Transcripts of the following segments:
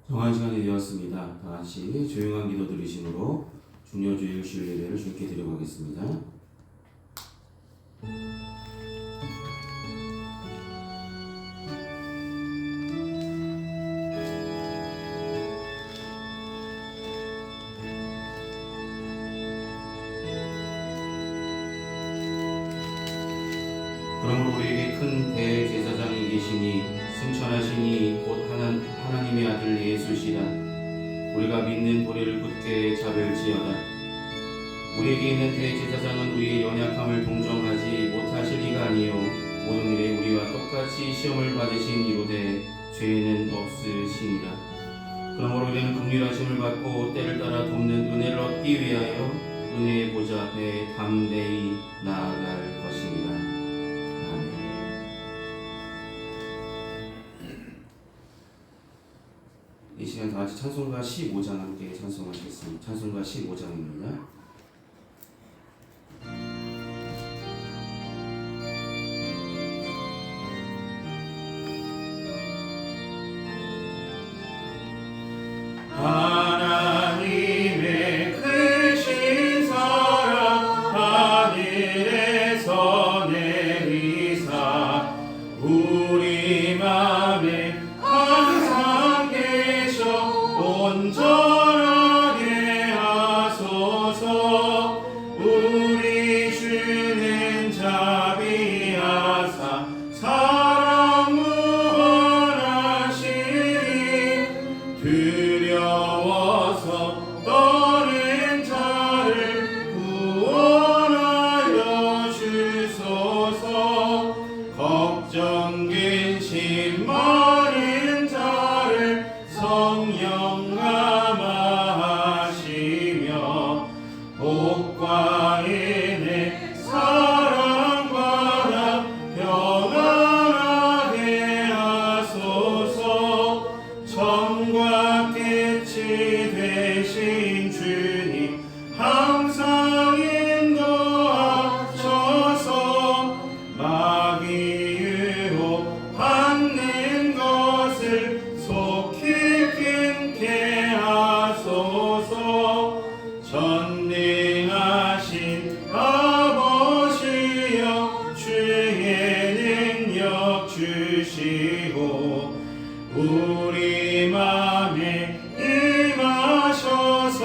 정한 시간이 되었습니다. 다 같이 조용한 기도 드리심으로 중요주일 주일 예배를 주께 드리고 가겠습니다. 그러므로 우리에게 큰 대제사장이 계시니 승천하시니 곧 하나님의 아들 예수시라. 우리가 믿는 도리를 굳게 잡을지어다. 우리에게 있는 대제사장은 우리의 연약함을 동정하지 못하실 이가 아니요 모든 일에 우리와 똑같이 시험을 받으신 이로되 죄는 없으시니라. 그러므로 우리는 긍휼하심을 받고 때를 따라 돕는 은혜를 얻기 위하여 은혜의 보좌 앞에 담대히 나아갈 것입니다. 이 시간 다 같이 찬송가 15장 함께 찬송하시겠습니다. 찬송가 15장입니다. 하나님의 크신 사랑 하늘에서 내리사 우리 맘에 항상 계셔 온전하게 하소서. 우리 주는 자비하사 사랑 무한하시니 두려워서 떠는 자를 구원하여 주소서. 걱정 근심 많은 자를 성령 감화하시며 복과 은혜 사랑 받아 평안하게 하소서. 정과 끝이 되신 주님 항상 인도하셔서 마귀 유혹받는 것을 속히 끊게 하소서. 전능하신 아버지여 주의 능력 주시고 우리 맘에 임하셔서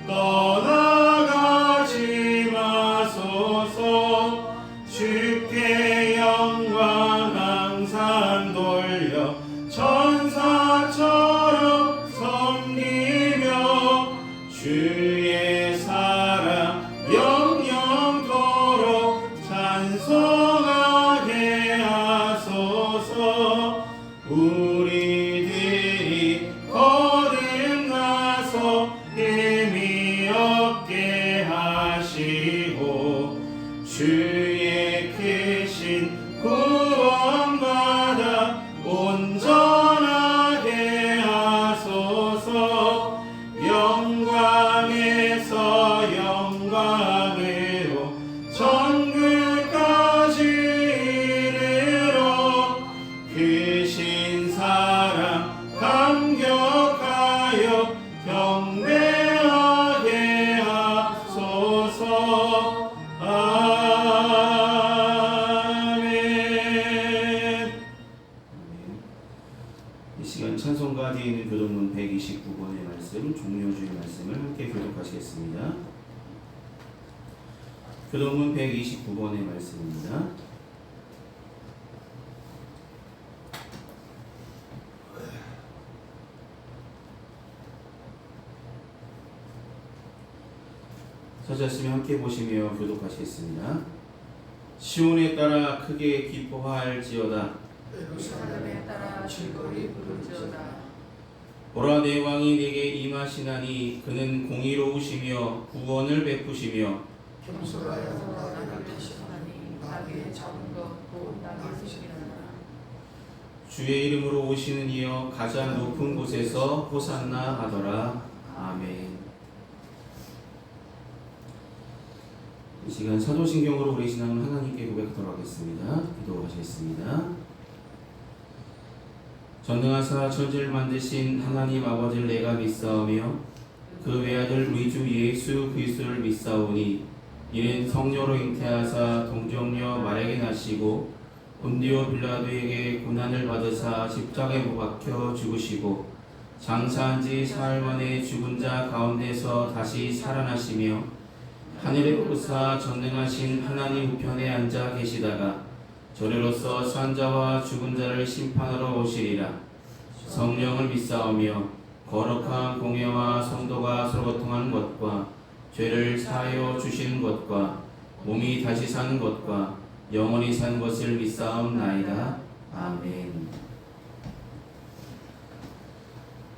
떠나가지 마소서. 주께 영광 항상 돌려 천사처럼 섬기며 주의 사랑 영영토록 찬송하게 하소서. 우리들이 거듭나서 힘이 얻게 하시고 주의 크신 구원받아 온전하게 하소서. 영광에서 영광으로 천국까지 이르러 크신 사랑 감격하여 경배하게 하소서. 아멘. 이 시간 찬송가 뒤에 있는 교독문 129번의 말씀, 종료주의 말씀을 함께 교독하시겠습니다. 교독문 129번의 말씀입니다. 서셨으면 함께 보시며 교독하시겠습니다. 시온에 따라 크게 기뻐할지어다. 예루살렘에 따라 즐거이 부를지어다. 보라 내 왕이 내게 임하시나니 그는 공의로우시며 구원을 베푸시며 겸손하여서 나를 대신하니 나게 잡은 것고 나게 지키느니라. 주의 이름으로 오시는 이여 가장 높은 곳에서 호산나 하더라. 아멘. 이 시간 사도신경으로 우리 신앙을 하나님께 고백하도록 하겠습니다. 기도하시겠습니다. 전능하사 천지를 만드신 하나님 아버지를 내가 믿사오며 그 외아들 우리 주 예수 그리스도를 믿사오니 이는 성령으로 잉태하사 동정녀 마리아에게 나시고 본디오 빌라도에게 고난을 받으사 십자가에 못 박혀 죽으시고 장사한 지 사흘 만에 죽은 자 가운데서 다시 살아나시며 하늘에 오르사 전능하신 하나님 우편에 앉아 계시다가 저리로서 산 자와 죽은 자를 심판하러 오시리라. 성령을 믿사오며 거룩한 공예와 성도가 서로 고통하는 것과 죄를 사하여 주시는 것과 몸이 다시 사는 것과 영원히 사는 것을 믿사옵나이다. 아멘.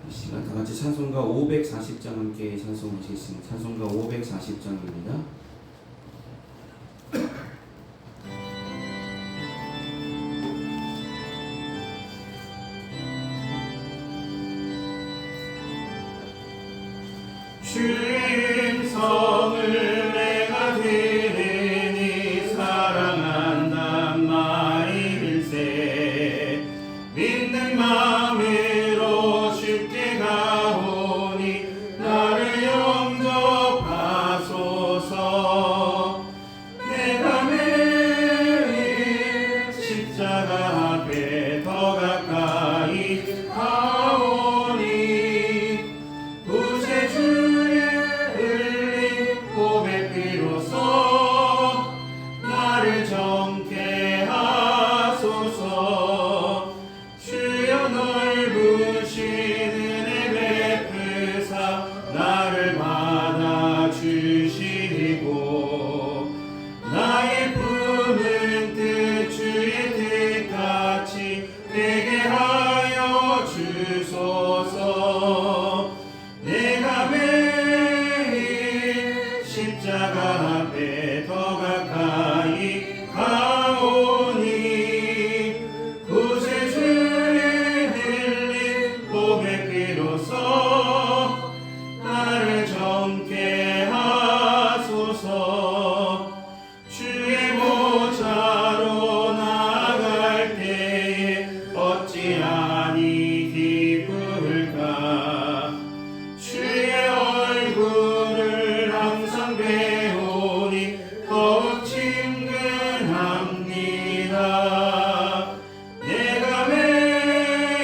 이 시간 다 같이 찬송가 540장 함께 찬송하시겠습니다. 찬송가 540장입니다. 주의 성을 내가 들으니 사랑한단 말일세 믿는 마음으로 쉽게 가오니 나를 영접하소서 내가 매일 십자가 앞에 더 가까이 가오니 구세주의 흘린 보배 피로써 나를 정케 하소서 주여 넓으신 은혜 베푸사 나를 받아주시고 나의 품은 뜻 주의 뜻같이 되게 하여 주소서 내가 매일 십자가 앞에 더 가까이 가오니 구세주의 흘린 보배 피로써 나를 정케 하소서 주의 보좌로 나아갈 때에 어찌하니 기쁠까 주의 얼굴을 항상 배우니 더욱 친근합니다 내가 매일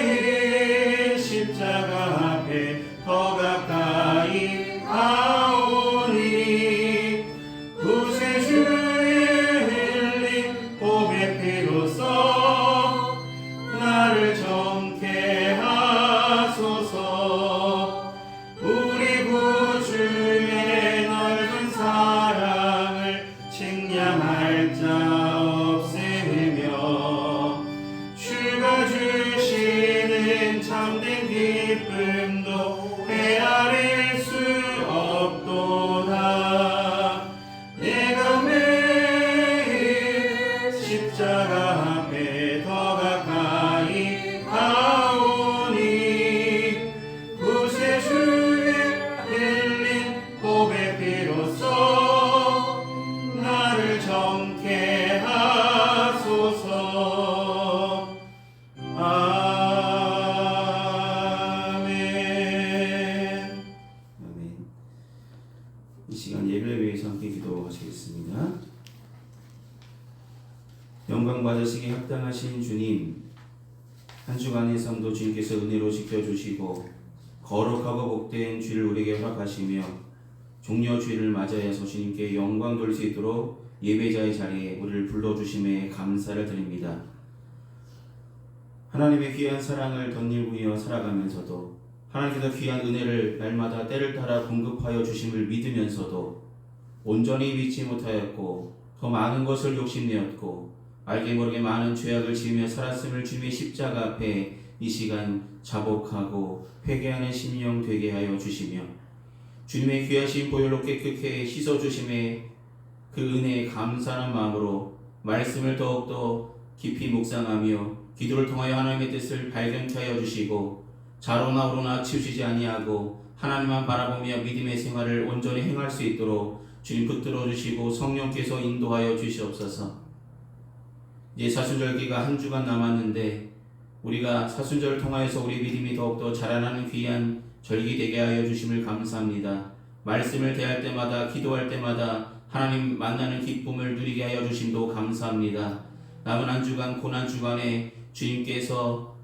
십자가 앞에 더 가까이 가오니 구세주의 흘린 보배 피로써 나를 정케 하소서 우리 구주의 넓은 사랑을 측량할 자 없으며 주가 주시는 참된 기쁨도 헤아릴 수 없도다 내가 매일 십자가 앞에 더 가까이 가오니 구세주의 흘린 보배 피로써 나를 정케 하소서 아멘. 아멘. 이 시간 예배를 위해서 함께 기도하시겠습니다. 영광 받으시기에 합당하신 주님, 한 주간의 삶도 주님께서 은혜로 지켜주시고 거룩하고 복된 주를 우리에게 허락하시며 종려 주일을 맞이하여서 주님께 영광 돌릴 수 있도록 예배자의 자리에 우리를 불러주심에 감사를 드립니다. 하나님의 귀한 사랑을 덧일구며 살아가면서도 하나님께서 귀한 은혜를 날마다 때를 따라 공급하여 주심을 믿으면서도 온전히 믿지 못하였고 더 많은 것을 욕심내었고 알게 모르게 많은 죄악을 지으며 살았음을 주님의 십자가 앞에 이 시간 자복하고 회개하는 심령 되게 하여 주시며 주님의 귀하신 보혈로 깨끗게 씻어주심에 그 은혜에 감사하는 마음으로 말씀을 더욱더 깊이 묵상하며 기도를 통하여 하나님의 뜻을 발견케 하여 주시고 좌로나 우로나 치우치지 아니하고 하나님만 바라보며 믿음의 생활을 온전히 행할 수 있도록 주님 붙들어 주시고 성령께서 인도하여 주시옵소서. 이제 사순절기가 한 주간 남았는데 우리가 사순절을 통하여서 우리 믿음이 더욱더 자라나는 귀한 절기 되게 하여 주심을 감사합니다. 말씀을 대할 때마다 기도할 때마다 하나님 만나는 기쁨을 누리게 하여 주심도 감사합니다. 남은 한 주간 고난 주간에 주님께서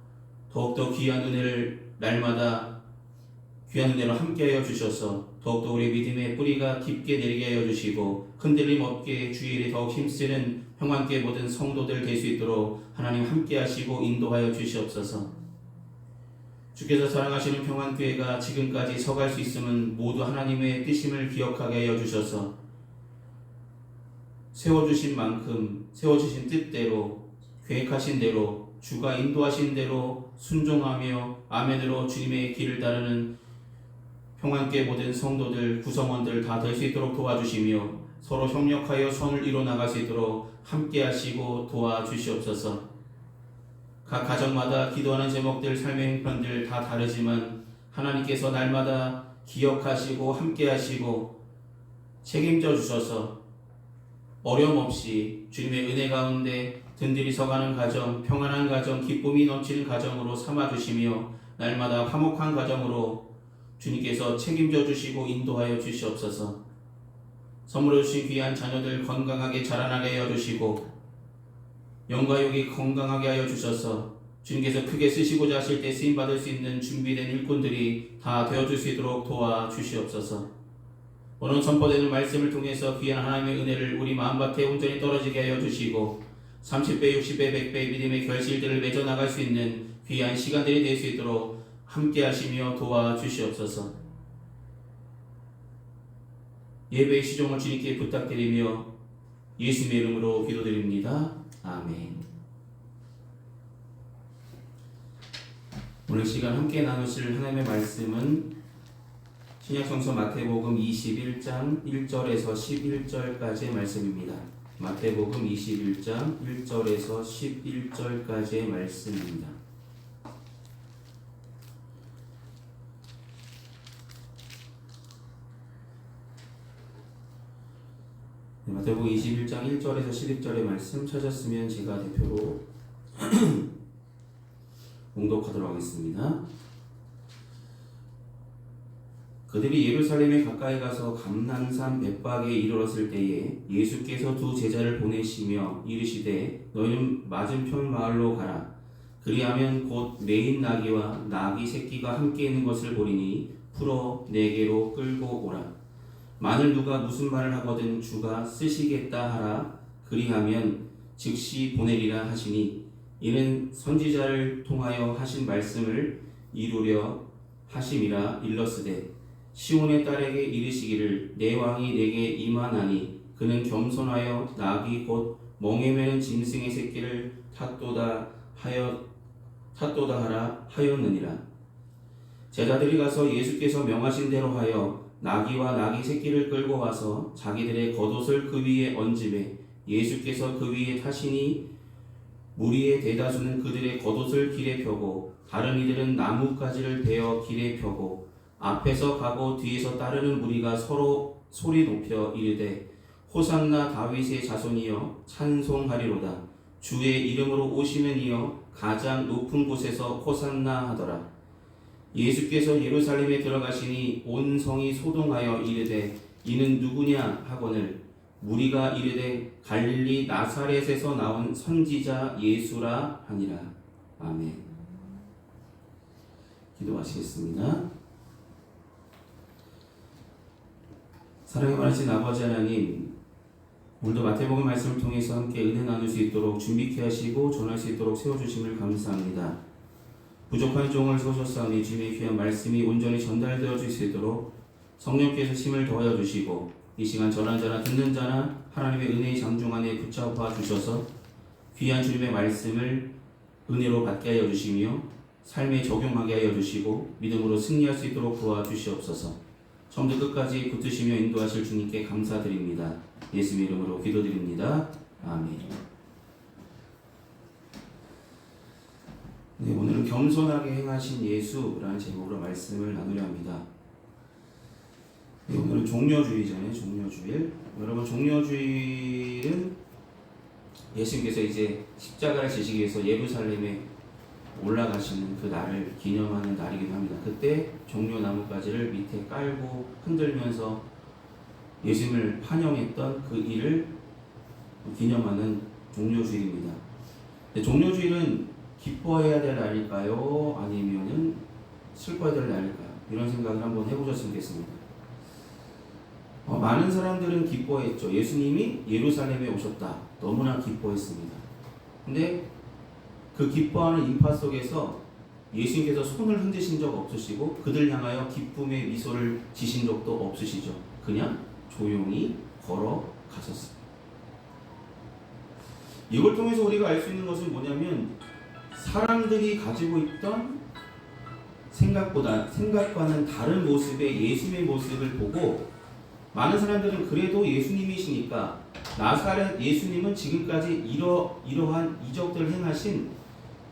더욱더 귀한 은혜를 날마다 귀한 은혜로 함께하여 주셔서 더욱더 우리 믿음의 뿌리가 깊게 내리게 하여 주시고 흔들림 없게 주일에 더욱 힘쓰는 평안교회 모든 성도들 될 수 있도록 하나님 함께하시고 인도하여 주시옵소서. 주께서 사랑하시는 평안교회가 지금까지 서갈 수 있음은 모두 하나님의 뜻임을 기억하게 하여 주셔서 세워주신 만큼 세워주신 뜻대로 계획하신 대로 주가 인도하신 대로 순종하며 아멘으로 주님의 길을 따르는 평안교회 모든 성도들 구성원들 다 될 수 있도록 도와주시며 서로 협력하여 선을 이뤄 나갈 수 있도록 함께 하시고 도와주시옵소서. 각 가정마다 기도하는 제목들 삶의 형편들 다 다르지만 하나님께서 날마다 기억하시고 함께 하시고 책임져 주셔서 어려움 없이 주님의 은혜 가운데 든든히 서가는 가정, 평안한 가정, 기쁨이 넘치는 가정으로 삼아주시며 날마다 화목한 가정으로 주님께서 책임져 주시고 인도하여 주시옵소서. 선물해 주신 귀한 자녀들 건강하게 자라나게 하여 주시고 영과육이 건강하게 하여 주셔서 주님께서 크게 쓰시고자 하실 때 쓰임받을 수 있는 준비된 일꾼들이 다 되어줄 수 있도록 도와주시옵소서. 오늘 선포되는 말씀을 통해서 귀한 하나님의 은혜를 우리 마음밭에 온전히 떨어지게 하여 주시고 30배, 60배, 100배 믿음의 결실들을 맺어 나갈 수 있는 귀한 시간들이 될 수 있도록 함께 하시며 도와주시옵소서. 예배의 시종을 주님께 부탁드리며 예수님의 이름으로 기도드립니다. 아멘. 오늘 시간 함께 나누실 하나님의 말씀은 신약성서 마태복음 21장 1절에서 11절까지의 말씀입니다. 마태복음 21장 1절에서 11절까지의 말씀입니다. 마태복음 21장 1절에서 11절의 말씀 찾았으면 제가 대표로 봉독하도록 하겠습니다. 그들이 예루살렘에 가까이 가서 감난산 벳박에 이르렀을 때에 예수께서 두 제자를 보내시며 이르시되 너희는 맞은편 마을로 가라. 그리하면 곧 매인 나귀와 나귀 새끼가 함께 있는 것을 보리니 풀어 내게로 끌고 오라. 만일 누가 무슨 말을 하거든 주가 쓰시겠다 하라. 그리하면 즉시 보내리라 하시니 이는 선지자를 통하여 하신 말씀을 이루려 하심이라. 일러스되 시온의 딸에게 이르시기를 내 왕이 내게 임하나니 그는 겸손하여 나귀 곧 멍에 매는 짐승의 새끼를 탔도다 하라 하였느니라. 제자들이 가서 예수께서 명하신 대로 하여 나귀와 나귀 새끼를 끌고 와서 자기들의 겉옷을 그 위에 얹으매 예수께서 그 위에 타시니 무리의 대다수는 그들의 겉옷을 길에 펴고 다른 이들은 나뭇가지를 베어 길에 펴고 앞에서 가고 뒤에서 따르는 무리가 서로 소리 높여 이르되 호산나 다윗의 자손이여 찬송하리로다. 주의 이름으로 오시는 이여 가장 높은 곳에서 호산나 하더라. 예수께서 예루살렘에 들어가시니 온 성이 소동하여 이르되 이는 누구냐 하거늘 무리가 이르되 갈릴리 나사렛에서 나온 선지자 예수라 하니라. 아멘. 기도하시겠습니다. 사랑의 많으신 아버지 하나님, 오늘도 마태복음 말씀을 통해서 함께 은혜 나눌 수 있도록 준비케 하시고 전할 수 있도록 세워주심을 감사합니다. 부족한 종을 쏘셨사오니 주님의 귀한 말씀이 온전히 전달되어 줄 수 있도록 성령께서 힘을 더하여 주시고 이 시간 전한 자나 듣는 자나 하나님의 은혜의 장중 안에 붙잡아 주셔서 귀한 주님의 말씀을 은혜로 받게 하여 주시며 삶에 적용하게 하여 주시고 믿음으로 승리할 수 있도록 도와주시옵소서. 처음부터 끝까지 붙드시며 인도하실 주님께 감사드립니다. 예수님 이름으로 기도드립니다. 아멘. 네, 오늘은 겸손하게 행하신 예수라는 제목으로 말씀을 나누려 합니다. 네, 오늘은 종려주의잖아요. 종려주일. 여러분, 종려주일은 예수님께서 이제 십자가를 지시기 위해서 예루살렘에 올라가시는 그 날을 기념하는 날이기도 합니다. 그때 종려 나뭇가지를 밑에 깔고 흔들면서 예수님을 환영했던 그 일을 기념하는 종려주일입니다. 종려주일은 기뻐해야 될 날일까요? 아니면은 슬퍼해야 될 날일까요? 이런 생각을 한번 해보셨으면 좋겠습니다. 많은 사람들은 기뻐했죠. 예수님이 예루살렘에 오셨다. 너무나 기뻐했습니다. 근데 그 기뻐하는 인파 속에서 예수님께서 손을 흔드신 적 없으시고 그들 향하여 기쁨의 미소를 지신 적도 없으시죠. 그냥 조용히 걸어가셨습니다. 이걸 통해서 우리가 알 수 있는 것은 뭐냐면 사람들이 가지고 있던 생각과는 다른 모습의 예수님의 모습을 보고 많은 사람들은 그래도 예수님이시니까 나사렛 예수님은 지금까지 이러한 이적들을 행하신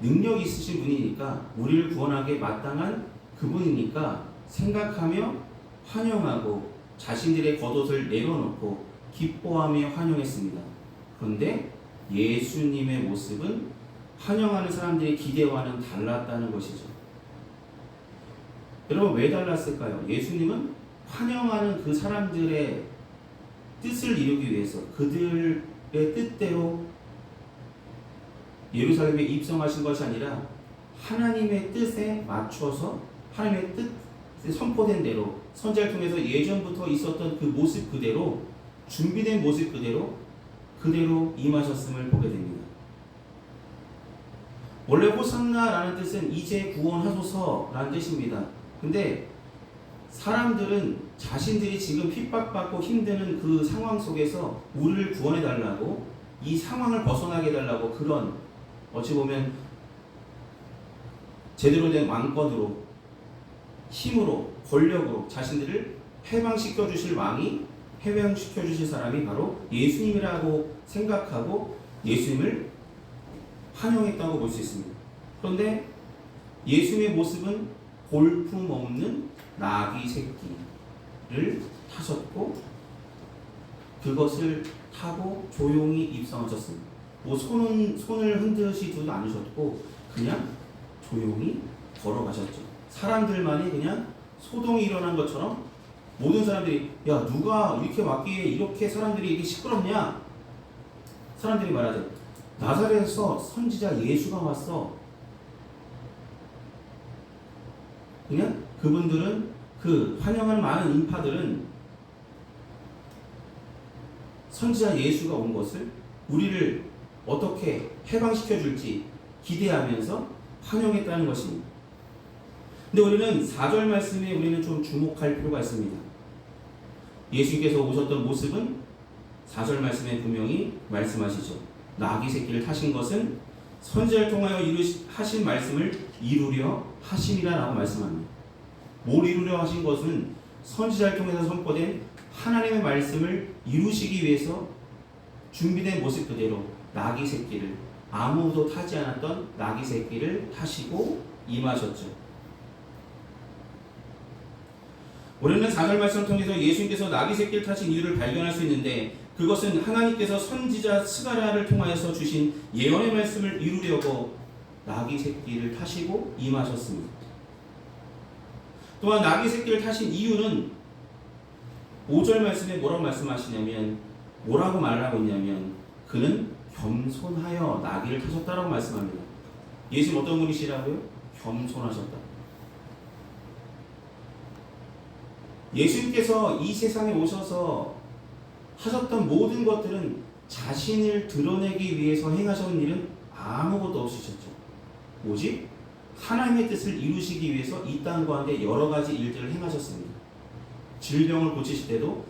능력이 있으신 분이니까 우리를 구원하게 마땅한 그분이니까 생각하며 환영하고 자신들의 겉옷을 내려놓고 기뻐하며 환영했습니다. 그런데 예수님의 모습은 환영하는 사람들의 기대와는 달랐다는 것이죠. 여러분 왜 달랐을까요? 예수님은 환영하는 그 사람들의 뜻을 이루기 위해서 그들의 뜻대로 예루살렘에 입성하신 것이 아니라 하나님의 뜻에 맞춰서 하나님의 뜻에 선포된 대로 선지자를 통해서 예전부터 있었던 그 모습 그대로 준비된 모습 그대로 임하셨음을 보게 됩니다. 원래 호산나라는 뜻은 이제 구원하소서라는 뜻입니다. 근데 사람들은 자신들이 지금 핍박받고 힘드는 그 상황 속에서 우리를 구원해 달라고 이 상황을 벗어나게 해달라고 그런 어찌 보면 제대로 된 왕권으로 힘으로 권력으로 자신들을 해방시켜 주실 왕이 해방시켜 주실 사람이 바로 예수님이라고 생각하고 예수님을 환영했다고 볼 수 있습니다. 그런데 예수님의 모습은 볼품없는 나귀 새끼를 타셨고 그것을 타고 조용히 입성하셨습니다. 뭐 손을 흔드시지도 않으셨고 그냥 조용히 걸어가셨죠. 사람들만이 그냥 소동이 일어난 것처럼 모든 사람들이 야 누가 이렇게 왔기에 이렇게 사람들이 이렇게 시끄럽냐? 사람들이 말하죠. 나사렛에서 선지자 예수가 왔어. 그냥 그분들은 그 환영하는 많은 인파들은 선지자 예수가 온 것을 우리를 어떻게 해방시켜 줄지 기대하면서 환영했다는 것입니다. 근데 우리는 4절 말씀에 우리는 좀 주목할 필요가 있습니다. 예수님께서 오셨던 모습은 4절 말씀에 분명히 말씀하시죠. 나귀 새끼를 타신 것은 선지자를 통하여 하신 말씀을 이루려 하심이라고 말씀합니다. 뭘 이루려 하신 것은 선지자를 통해서 선포된 하나님의 말씀을 이루시기 위해서 준비된 모습 그대로 나귀 새끼를 아무도 타지 않았던 나귀 새끼를 타시고 임하셨죠. 우리는 4절 말씀을 통해서 예수님께서 나귀 새끼를 타신 이유를 발견할 수 있는데 그것은 하나님께서 선지자 스가랴를 통하여서 주신 예언의 말씀을 이루려고 나귀 새끼를 타시고 임하셨습니다. 또한 나귀 새끼를 타신 이유는 5절 말씀에 뭐라고 말씀하시냐면 뭐라고 말하고 있냐면 그는 겸손하여 나귀를 타셨다라고 말씀합니다. 예수님 어떤 분이시라고요? 겸손하셨다. 예수님께서 이 세상에 오셔서 하셨던 모든 것들은 자신을 드러내기 위해서 행하셨던 일은 아무것도 없으셨죠. 오직 하나님의 뜻을 이루시기 위해서 이 땅 가운데 여러 가지 일들을 행하셨습니다. 질병을 고치실 때도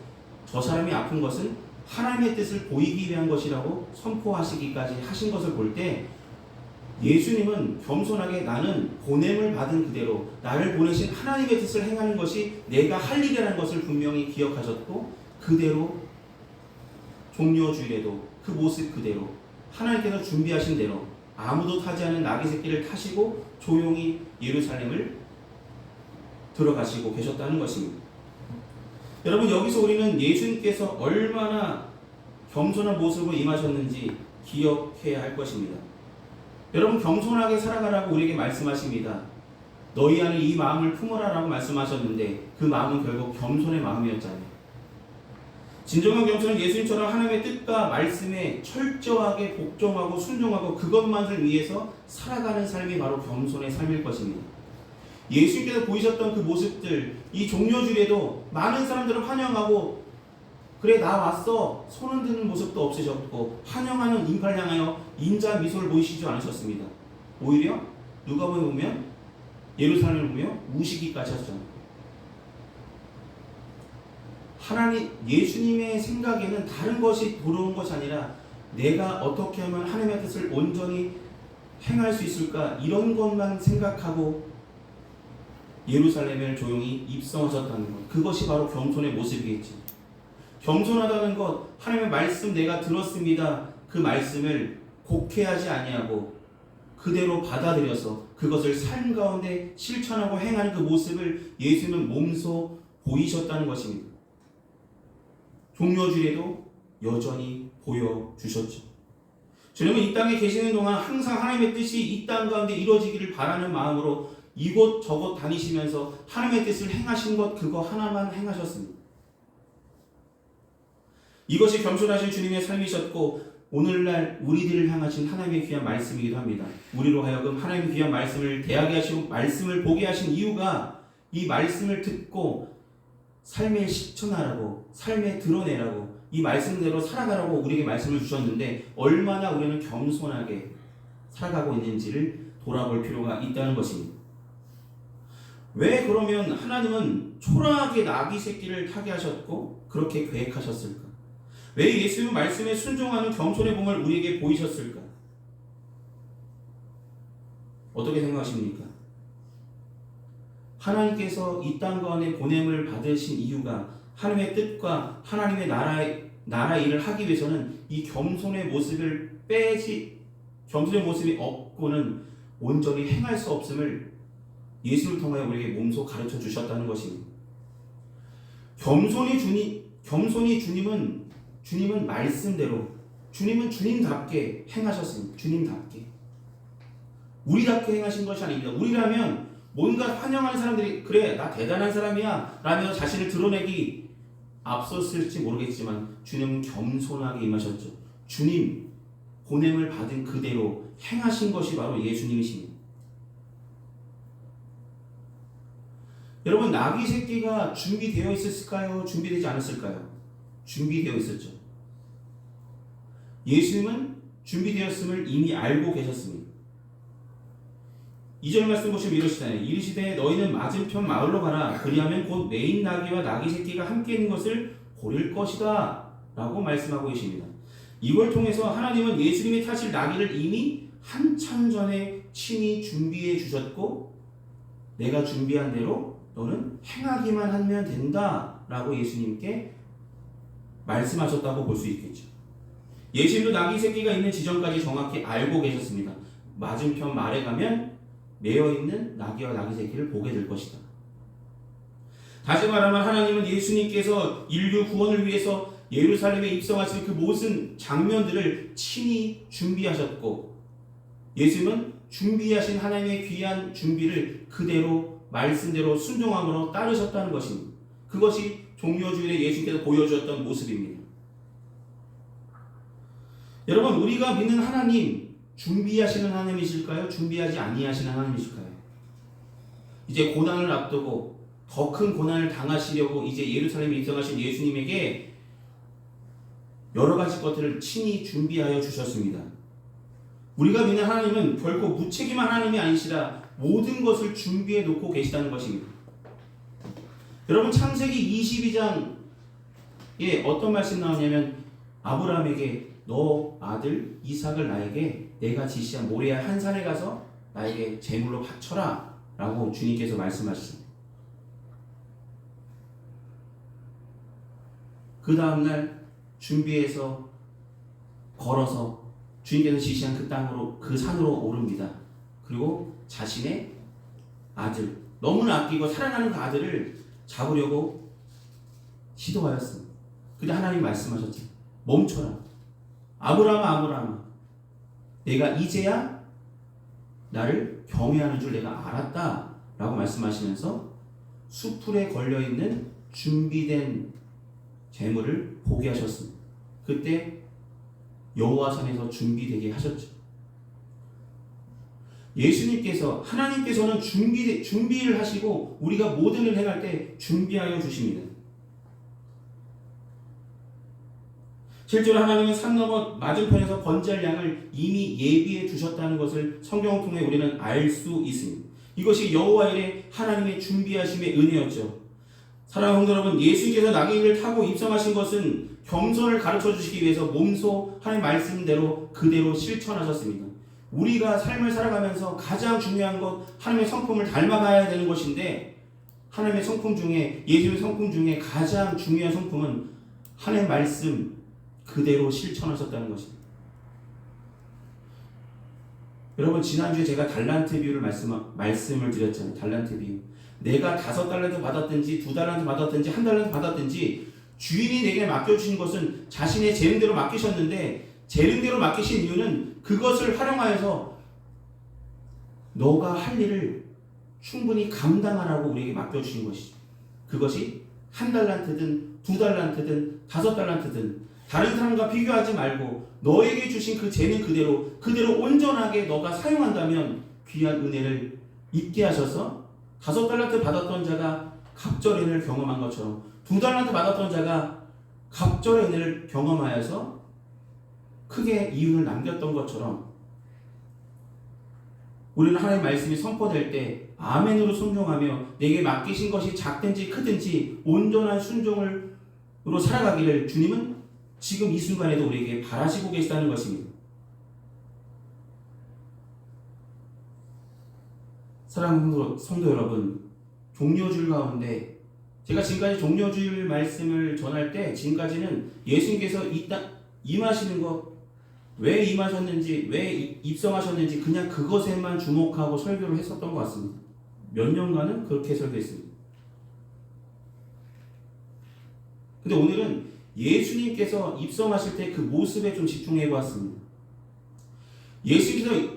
저 사람이 아픈 것은 하나님의 뜻을 보이기 위한 것이라고 선포하시기까지 하신 것을 볼 때 예수님은 겸손하게 나는 보냄을 받은 그대로 나를 보내신 하나님의 뜻을 행하는 것이 내가 할 일이라는 것을 분명히 기억하셨고 그대로 종려주일에도 그 모습 그대로 하나님께서 준비하신 대로 아무도 타지 않은 나귀 새끼를 타시고 조용히 예루살렘을 들어가시고 계셨다는 것입니다. 여러분 여기서 우리는 예수님께서 얼마나 겸손한 모습으로 임하셨는지 기억해야 할 것입니다. 여러분 겸손하게 살아가라고 우리에게 말씀하십니다. 너희 안에 이 마음을 품으라라고 말씀하셨는데 그 마음은 결국 겸손의 마음이었잖아요. 진정한 겸손은 예수님처럼 하나님의 뜻과 말씀에 철저하게 복종하고 순종하고 그것만을 위해서 살아가는 삶이 바로 겸손의 삶일 것입니다. 예수님께서 보이셨던 그 모습들, 이 종료주일에도 많은 사람들을 환영하고 그래 나 왔어 손 흔드는 모습도 없으셨고 환영하는 인파를 향하여 인자 미소를 보이시지 않으셨습니다. 오히려 누가복음에 보면 예루살렘을 보며 우시기까지 하셨잖아요. 하나님 예수님의 생각에는 다른 것이 부러운 것이 아니라 내가 어떻게 하면 하나님의 뜻을 온전히 행할 수 있을까 이런 것만 생각하고 예루살렘을 조용히 입성하셨다는 것, 그것이 바로 겸손의 모습이겠지. 겸손하다는 것, 하나님의 말씀 내가 들었습니다. 그 말씀을 곡해하지 아니하고 그대로 받아들여서 그것을 삶 가운데 실천하고 행하는 그 모습을 예수님은 몸소 보이셨다는 것입니다. 종료주일에도 여전히 보여주셨죠. 주님은 이 땅에 계시는 동안 항상 하나님의 뜻이 이 땅 가운데 이루어지기를 바라는 마음으로 이곳 저곳 다니시면서 하나님의 뜻을 행하신 것 그거 하나만 행하셨습니다. 이것이 겸손하신 주님의 삶이셨고 오늘날 우리들을 향하신 하나님의 귀한 말씀이기도 합니다. 우리로 하여금 하나님의 귀한 말씀을 대하게 하시고 말씀을 보게 하신 이유가 이 말씀을 듣고 삶에 실천하라고, 삶에 드러내라고, 이 말씀대로 살아가라고 우리에게 말씀을 주셨는데 얼마나 우리는 겸손하게 살아가고 있는지를 돌아볼 필요가 있다는 것입니다. 왜 그러면 하나님은 초라하게 나귀 새끼를 타게 하셨고 그렇게 계획하셨을까? 왜 예수의 말씀에 순종하는 겸손의 몸을 우리에게 보이셨을까? 어떻게 생각하십니까? 하나님께서 이 땅 가운데 보냄을 받으신 이유가 하나님의 뜻과 하나님의 나라 일을 하기 위해서는 이 겸손의 모습을 겸손의 모습이 없고는 온전히 행할 수 없음을 예수를 통하여 우리에게 몸소 가르쳐 주셨다는 것입니다. 겸손히 주님은 말씀대로 주님은 주님답게 행하셨습니다. 주님답게. 우리답게 행하신 것이 아닙니다. 우리라면 뭔가 환영하는 사람들이 그래 나 대단한 사람이야 라며 자신을 드러내기 앞섰을지 모르겠지만 주님은 겸손하게 임하셨죠. 주님 보냄을 받은 그대로 행하신 것이 바로 예수님이십니다. 여러분 나귀 새끼가 준비되어 있었을까요? 준비되지 않았을까요? 준비되어 있었죠. 예수님은 준비되었음을 이미 알고 계셨습니다. 2절 말씀 보시면 이러시잖아요. 이르시되 너희는 맞은편 마을로 가라. 그리하면 곧 매인 나귀와 나귀 새끼가 함께 있는 것을 보릴 것이다 라고 말씀하고 계십니다. 이걸 통해서 하나님은 예수님이 타실 나귀를 이미 한참 전에 친히 준비해 주셨고 내가 준비한 대로 너는 행하기만 하면 된다 라고 예수님께 말씀하셨다고 볼 수 있겠죠. 예수님도 나귀 새끼가 있는 지점까지 정확히 알고 계셨습니다. 맞은편 말에 가면 매어있는 나귀와 나귀 새끼를 보게 될 것이다. 다시 말하면 하나님은 예수님께서 인류 구원을 위해서 예루살렘에 입성하신 그 모든 장면들을 친히 준비하셨고 예수님은 준비하신 하나님의 귀한 준비를 그대로 말씀대로 순종함으로 따르셨다는 것입니다. 그것이 종료주일에 예수님께서 보여주었던 모습입니다. 여러분 우리가 믿는 하나님 준비하시는 하나님이실까요? 준비하지 아니하시는 하나님이실까요? 이제 고난을 앞두고 더 큰 고난을 당하시려고 이제 예루살렘에 입성하신 예수님에게 여러 가지 것들을 친히 준비하여 주셨습니다. 우리가 믿는 하나님은 결코 무책임한 하나님이 아니시라 모든 것을 준비해 놓고 계시다는 것입니다. 여러분 창세기 22장에 어떤 말씀 나오냐면 아브라함에게 너 아들 이삭을 나에게 내가 지시한 모리아 한 산에 가서 나에게 제물로 바쳐라 라고 주님께서 말씀하셨습니다. 그 다음날 준비해서 걸어서 주님께서 지시한 그 땅으로 그 산으로 오릅니다. 그리고 자신의 아들 너무나 아끼고 사랑하는 그 아들을 잡으려고 시도하였습니다. 근데 하나님 말씀하셨죠. 멈춰라. 아브라함아 내가 이제야 나를 경외하는 줄 내가 알았다 라고 말씀하시면서 수풀에 걸려있는 준비된 재물을 보게 하셨습니다. 그때 여호와산에서 준비되게 하셨죠. 예수님께서, 하나님께서는 준비를 하시고 우리가 모든 일을 행할 때 준비하여 주십니다. 실제로 하나님은 산 너머 맞은편에서 번제할 양을 이미 예비해 주셨다는 것을 성경을 통해 우리는 알 수 있습니다. 이것이 여호와 일에 하나님의 준비하심의 은혜였죠. 사랑하는 성도 여러분, 예수님께서 나귀를 타고 입성하신 것은 겸손을 가르쳐 주시기 위해서 몸소 하나님 말씀대로 그대로 실천하셨습니다. 우리가 삶을 살아가면서 가장 중요한 것, 하나님의 성품을 닮아가야 되는 것인데, 하나님의 성품 중에, 예수님의 성품 중에 가장 중요한 성품은 하나님의 말씀 그대로 실천하셨다는 것입니다. 여러분, 지난주에 제가 달란트 비유를 말씀을 드렸잖아요. 달란트 비유. 내가 5달란트 받았든지 2달란트 받았든지 1달란트 받았든지 주인이 내게 맡겨주신 것은 자신의 재능대로 맡기셨는데, 재능대로 맡기신 이유는 그것을 활용하여서 너가 할 일을 충분히 감당하라고 우리에게 맡겨주신 것이죠. 그것이 1달란트든 2달란트든 5달란트든 다른 사람과 비교하지 말고 너에게 주신 그 재능 그대로 온전하게 너가 사용한다면 귀한 은혜를 입게 하셔서 5달란트 받았던 자가 갑절의 은혜를 경험한 것처럼 2달란트 받았던 자가 갑절의 은혜를 경험하여서 크게 이윤을 남겼던 것처럼 우리는 하나님의 말씀이 선포될 때 아멘으로 순종하며 내게 맡기신 것이 작든지 크든지 온전한 순종으로 살아가기를 주님은 지금 이 순간에도 우리에게 바라시고 계시다는 것입니다. 사랑하는 성도 여러분, 종려주일 가운데 제가 지금까지 종려주일 말씀을 전할 때 지금까지는 예수님께서 이 땅 임하시는 것, 왜 임하셨는지, 왜 입성하셨는지 그냥 그것에만 주목하고 설교를 했었던 것 같습니다. 몇 년간은 그렇게 설교했습니다. 근데 오늘은 예수님께서 입성하실 때 그 모습에 좀 집중해 보았습니다. 예수님께서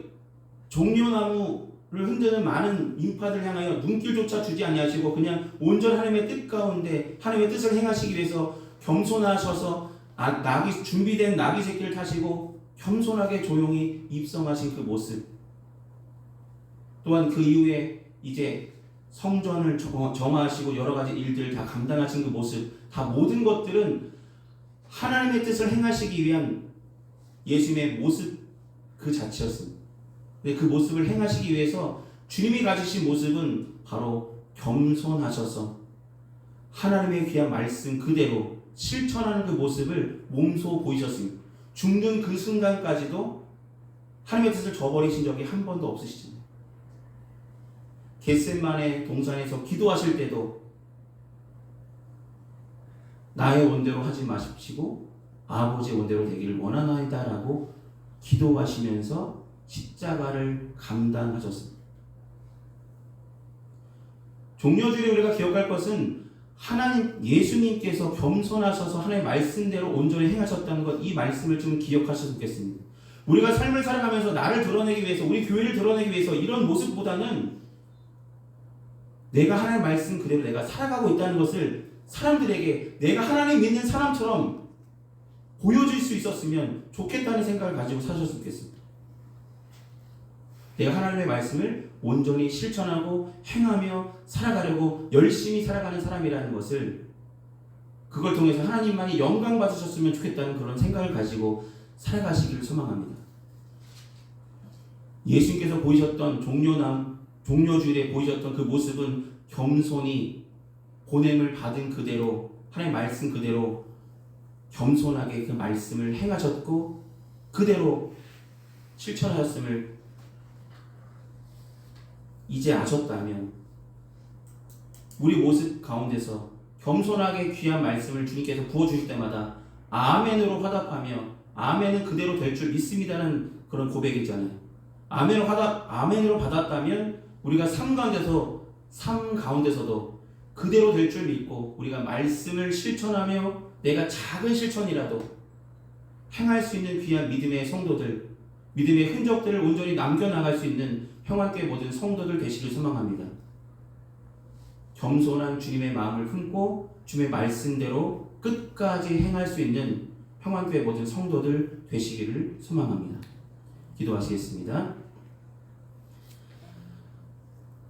종려나무를 흔드는 많은 인파들 향하여 눈길조차 주지 아니하시고 그냥 온전 하나님의 뜻 가운데 하나님의 뜻을 행하시기 위해서 겸손하셔서 준비된 나귀 새끼를 타시고 겸손하게 조용히 입성하신 그 모습, 또한 그 이후에 이제 성전을 정화하시고 여러 가지 일들을 다 감당하신 그 모습, 다 모든 것들은 하나님의 뜻을 행하시기 위한 예수님의 모습 그 자체였습니다. 근데 그 모습을 행하시기 위해서 주님이 가지신 모습은 바로 겸손하셔서 하나님의 귀한 말씀 그대로 실천하는 그 모습을 몸소 보이셨습니다. 죽는 그 순간까지도 하나님의 뜻을 저버리신 적이 한 번도 없으시잖아요. 겟세마네 동산에서 기도하실 때도 나의 원대로 하지 마십시고 아버지의 원대로 되기를 원하나이다 라고 기도하시면서 십자가를 감당하셨습니다. 종려주일에 우리가 기억할 것은 하나님, 예수님께서 겸손하셔서 하나님의 말씀대로 온전히 행하셨다는 것, 이 말씀을 좀 기억하셨으면 좋겠습니다. 우리가 삶을 살아가면서 나를 드러내기 위해서, 우리 교회를 드러내기 위해서 이런 모습보다는 내가 하나님의 말씀 그대로 내가 살아가고 있다는 것을 사람들에게 내가 하나님 믿는 사람처럼 보여줄 수 있었으면 좋겠다는 생각을 가지고 사셨으면 좋겠습니다. 내가 하나님의 말씀을 온전히 실천하고 행하며 살아가려고 열심히 살아가는 사람이라는 것을, 그걸 통해서 하나님만이 영광 받으셨으면 좋겠다는 그런 생각을 가지고 살아가시기를 소망합니다. 예수님께서 보이셨던 종려주일에 보이셨던 그 모습은 겸손히 보냄을 받은 그대로 하나님의 말씀 그대로 겸손하게 그 말씀을 행하셨고 그대로 실천하셨음을 이제 아셨다면 우리 모습 가운데서 겸손하게 귀한 말씀을 주님께서 부어주실 때마다 아멘으로 화답하며 아멘은 그대로 될 줄 믿습니다는 그런 고백이잖아요. 아멘으로 받았다면 우리가 삶 가운데서도 그대로 될 줄 믿고 우리가 말씀을 실천하며 내가 작은 실천이라도 행할 수 있는 귀한 믿음의 성도들, 믿음의 흔적들을 온전히 남겨나갈 수 있는 평안교회 모든 성도들 되시길 소망합니다. 겸손한 주님의 마음을 품고 주님의 말씀대로 끝까지 행할 수 있는 평안교회 모든 성도들 되시기를 소망합니다. 기도하시겠습니다.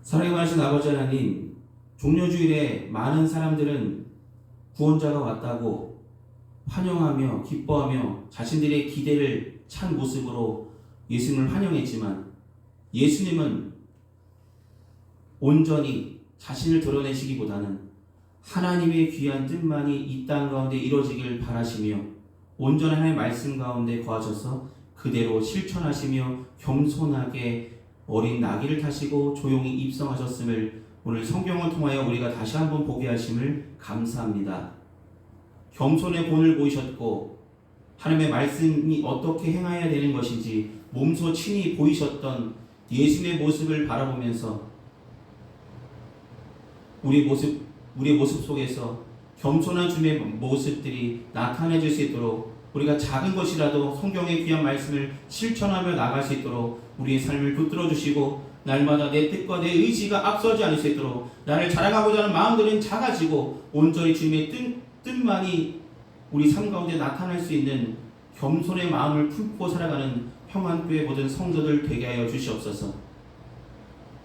사랑의 많으신 아버지 하나님, 종료주일에 많은 사람들은 구원자가 왔다고 환영하며 기뻐하며 자신들의 기대를 찬 모습으로 예수님을 환영했지만 예수님은 온전히 자신을 드러내시기보다는 하나님의 귀한 뜻만이 이 땅 가운데 이루어지길 바라시며 온전한 하나님의 말씀 가운데 거하셔서 그대로 실천하시며 겸손하게 어린 나귀를 타시고 조용히 입성하셨음을 오늘 성경을 통하여 우리가 다시 한번 보게 하심을 감사합니다. 겸손의 본을 보이셨고 하나님의 말씀이 어떻게 행해야 되는 것인지 몸소 친히 보이셨던 예수님의 모습을 바라보면서 우리의 모습 속에서 겸손한 주님의 모습들이 나타내질 수 있도록 우리가 작은 것이라도 성경의 귀한 말씀을 실천하며 나갈 수 있도록 우리의 삶을 붙들어 주시고 날마다 내 뜻과 내 의지가 앞서지 않을 수 있도록 나를 자랑하고자 하는 마음들은 작아지고 온전히 주님의 뜻만이 우리 삶 가운데 나타날 수 있는 겸손의 마음을 품고 살아가는 평안교회 모든 성도들 되게 하여 주시옵소서.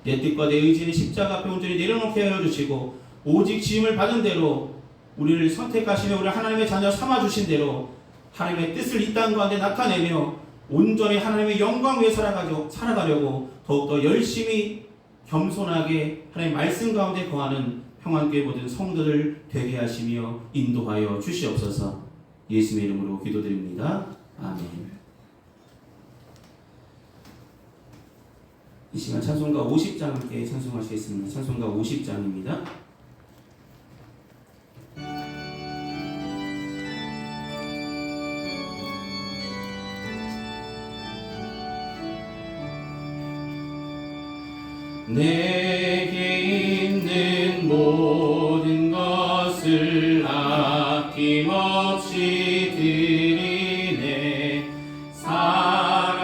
내 뜻과 내 의지는 십자가 앞에 온전히 내려놓게 하여 주시고 오직 지음을 받은 대로 우리를 선택하시며 우리를 하나님의 자녀 삼아주신 대로 하나님의 뜻을 이 땅 가운데 나타내며 온전히 하나님의 영광 위에 살아가려고 더욱더 열심히 겸손하게 하나님의 말씀 가운데 거하는 평안교회 모든 성도들 되게 하시며 인도하여 주시옵소서. 예수님의 이름으로 기도드립니다. 아멘. 이 시간 찬송가 50장 함께 찬송하시겠습니다. 찬송가 50장입니다. 내게 있는 모든 것을 아낌없이 드리네. 사랑하고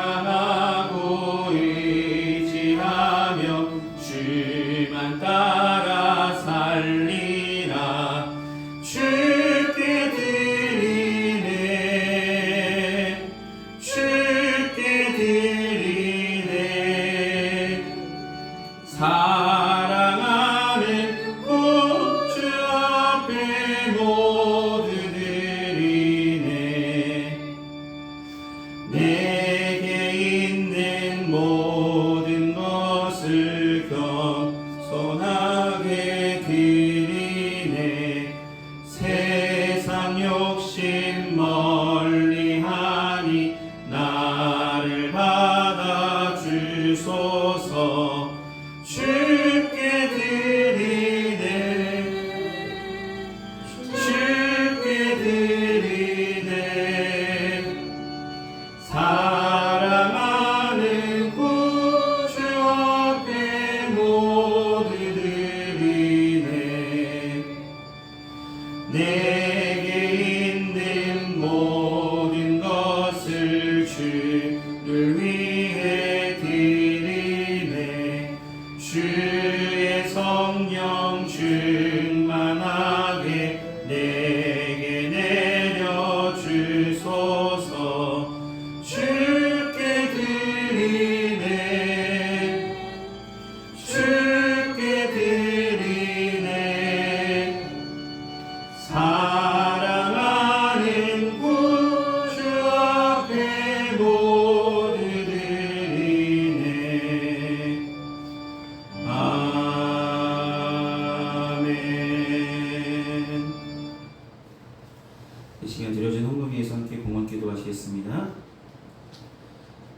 의지하며 주만 따라 살리라. 주께 드리네. 주께 드리네. 사랑하는 주 앞에 모두 드리네. 내게 있는 모든 것을 겸손하게 드리네. 세상 욕심 멀리하니 나를 받아 주소서. 주께 드리네. 주께 드리네. 사랑하는 구주 앞에 모두 드리네. 내게 있는 모든 것을 주를 위해 드리네. 주의 성령 충만하게 내게 내려 주소서. 주께 드리네. 주께 드리네. 사랑하는 구주 앞에 모두 드리네. 아멘. 이 시간 드려진 헌금 위에서 함께 공헌 기도하시겠습니다.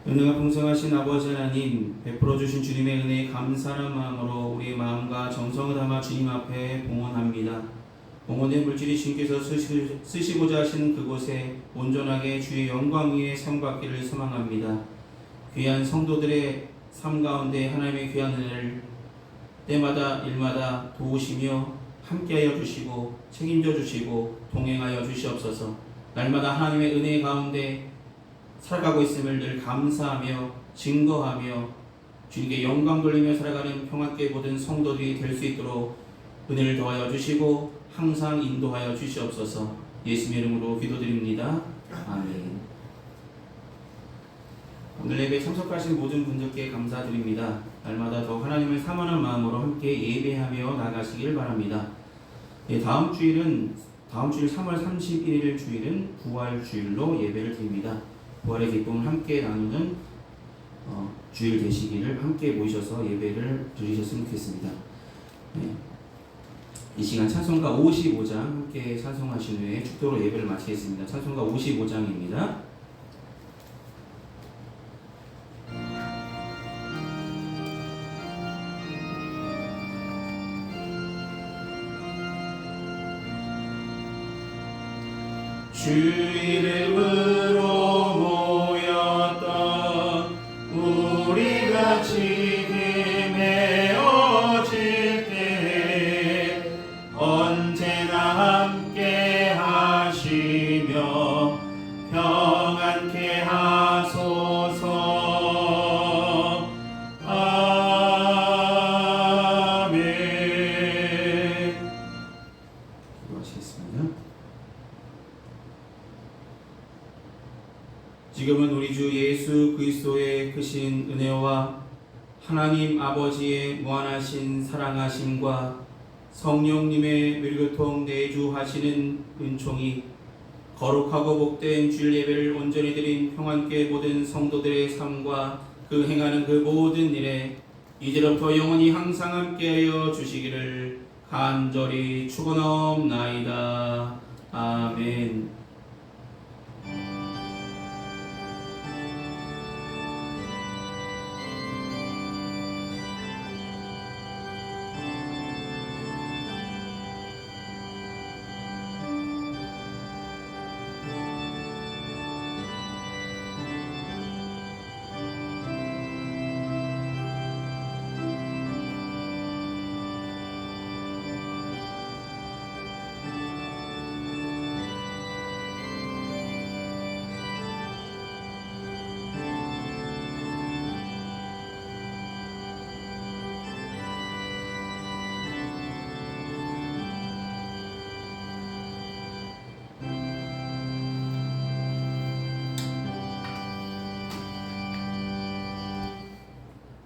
은혜가 풍성하신 아버지 하나님, 베풀어 주신 주님의 은혜에 감사하는 마음으로 우리의 마음과 정성을 담아 주님 앞에 봉헌합니다. 봉헌된 물질이 주님께서 쓰시고자 하시는 그곳에 온전하게 주의 영광 위에 사용받기를 소망합니다. 귀한 성도들의 삶 가운데 하나님의 귀한 은혜를 때마다 일마다 도우시며 함께하여 주시고 책임져 주시고 동행하여 주시옵소서. 날마다 하나님의 은혜 가운데 살아가고 있음을 늘 감사하며 증거하며 주님께 영광 돌리며 살아가는 평안교회 모든 성도들이 될 수 있도록 은혜를 더하여 주시고 항상 인도하여 주시옵소서. 예수님의 이름으로 기도드립니다. 아멘. 오늘 예배에 참석하신 모든 분들께 감사드립니다. 날마다 더 하나님을 사모하는 마음으로 함께 예배하며 나가시길 바랍니다. 다음 주일 3월 31일 주일은 부활 주일로 예배를 드립니다. 부활의 기쁨을 함께 나누는 주일 되시기를 함께 모이셔서 예배를 드리셨으면 좋겠습니다. 이 시간 찬송가 55장 함께 찬송하신 후에 축도로 예배를 마치겠습니다. 찬송가 55장입니다. 주 이름으로 모였던 우리 같이 힘에어질 때 언제나 함께 하시며 평안케 하소서. 아멘. 기도하시겠습니다. 지금은 우리 주 예수 그리스도의 크신 은혜와 하나님 아버지의 무한하신 사랑하심과 성령님의 밀교통 내주하시는 은총이 거룩하고 복된 주일 예배를 온전히 드린 평안교회 모든 성도들의 삶과 그 행하는 그 모든 일에 이제로부터 영원히 항상 함께하여 주시기를 간절히 축원하옵나이다. 아멘.